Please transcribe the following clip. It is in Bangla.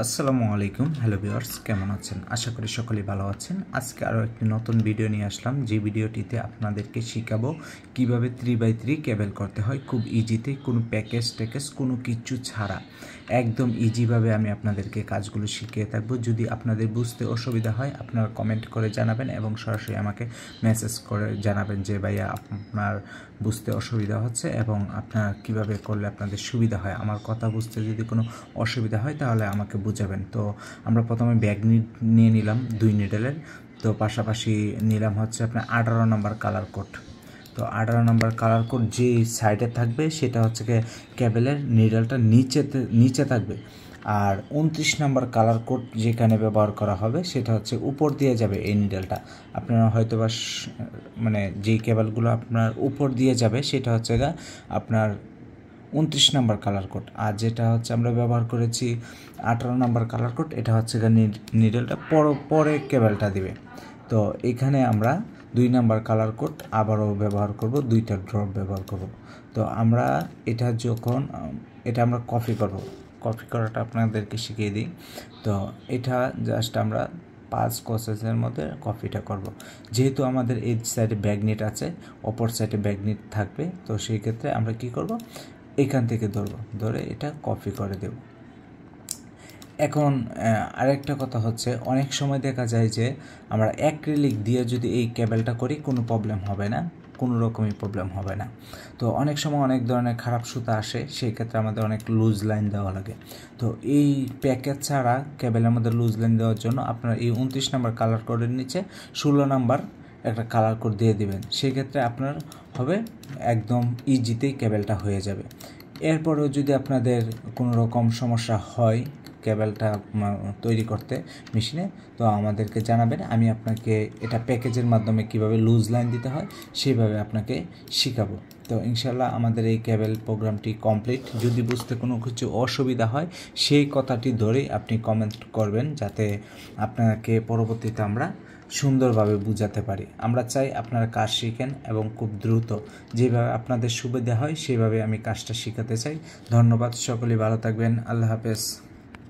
আসসালামু আলাইকুম। হ্যালো ভিউয়ার্স, কেমন আছেন? আশা করি সকলেই ভালো আছেন। আজকে আরও একটি নতুন ভিডিও নিয়ে আসলাম, যে ভিডিওটিতে আপনাদেরকে শিখাবো কিভাবে 3x3 কেবল করতে হয় খুব ইজিতে, কোনো প্যাকেজ কোনো কিচ্ছু ছাড়া একদম ইজিভাবে আমি আপনাদেরকে কাজগুলো শিখিয়ে থাকবো। যদি আপনাদের বুঝতে অসুবিধা হয় আপনারা কমেন্ট করে জানাবেন এবং সরাসরি আমাকে মেসেজ করে জানাবেন যে ভাইয়া আপনার বুঝতে অসুবিধা হচ্ছে এবং আপনারা কিভাবে করলে আপনাদের সুবিধা হয়। আমার কথা বুঝতে যদি কোনো অসুবিধা হয় তাহলে আমাকে বুঝাবেন। তো আমরা প্রথমে ব্যাগ নিয়ে নিলাম 2 নিডেলের, তো পাশাপাশি নিলাম হচ্ছে আপনার 18 নম্বর কালার কোড। তো 18 নম্বর কালার কোড যে সাইডে থাকবে সেটা হচ্ছে কেবলের নিডেলটা নিচে থাকবে, আর 29 নম্বর কালার কোড যেখানে ব্যবহার করা হবে সেটা হচ্ছে উপর দিয়ে যাবে। এই নিডেলটা আপনারা হয়তো বা মানে যেই কেবলগুলো আপনার উপর দিয়ে যাবে সেটা হচ্ছে আপনার 29 নম্বর কালার কোড, আর যেটা হচ্ছে আমরা ব্যবহার করেছি 18 নম্বর কালার কোড, এটা হচ্ছে নিডেলটা পরে কেবলটা দিবে। তো এখানে আমরা 2 নম্বর কালার কোড আবারও ব্যবহার করব, 2টা ড্রপ ব্যবহার করব। তো আমরা এটা আমরা কপি করাটা আপনাদেরকে শিখিয়ে দিই। তো এটা জাস্ট আমরা 5 কোসেসের মধ্যে কপিটা করব। যেহেতু আমাদের এই সাইডে ব্যাগনেট আছে, অপর সাইডে ব্যাগনেট থাকবে, তো সেই ক্ষেত্রে আমরা কি করব, এখান থেকে ধরে এটা কপি করে দেব। এখন আরেকটা কথা হচ্ছে, অনেক সময় দেখা যায় যে আমরা অ্যাক্রিলিক দিয়ে যদি এই কেবলটা করি কোনো প্রবলেম হবে না, কোনো রকমই প্রবলেম হবে না। তো অনেক সময় অনেক ধরনের খারাপ সুতা আসে, সেই ক্ষেত্রে আমাদের অনেক লুজ লাইন দেওয়া লাগে। তো এই প্যাকেজ ছাড়া কেবলের মধ্যে লুজ লাইন দেওয়ার জন্য আপনার এই 29 নম্বর কালার কোডের নিচে 16 নম্বর একটা কালার কোড দিয়ে দিবেন। সেক্ষেত্রে আপনার হবে একদম ইজিতেই কেবলটা হয়ে যাবে। এরপরেও যদি আপনাদের কোনো রকম সমস্যা হয় কেবলটা তৈরি করতে মেশিনে, তো আমাদেরকে জানাবেন, আমি আপনাকে এটা প্যাকেজের মাধ্যমে কিভাবে লুজ লাইন দিতে হয় সেইভাবে আপনাকে শিখাবো। তো ইনশাল্লাহ আমাদের এই কেবল প্রোগ্রামটি কমপ্লিট। যদি বুঝতে কোনো কিছু অসুবিধা হয় সেই কথাটি ধরেই আপনি কমেন্ট করবেন, যাতে আপনাকে পরবর্তীতে আমরা সুন্দরভাবে বুঝাতে পারি। আমরা চাই আপনারা কাজ শিখেন এবং খুব দ্রুত, যেভাবে আপনাদের সুবিধা হয় সেইভাবে আমি কাজটা শেখাতে চাই। ধন্যবাদ, সকলেই ভালো থাকবেন। আল্লাহ হাফেজ।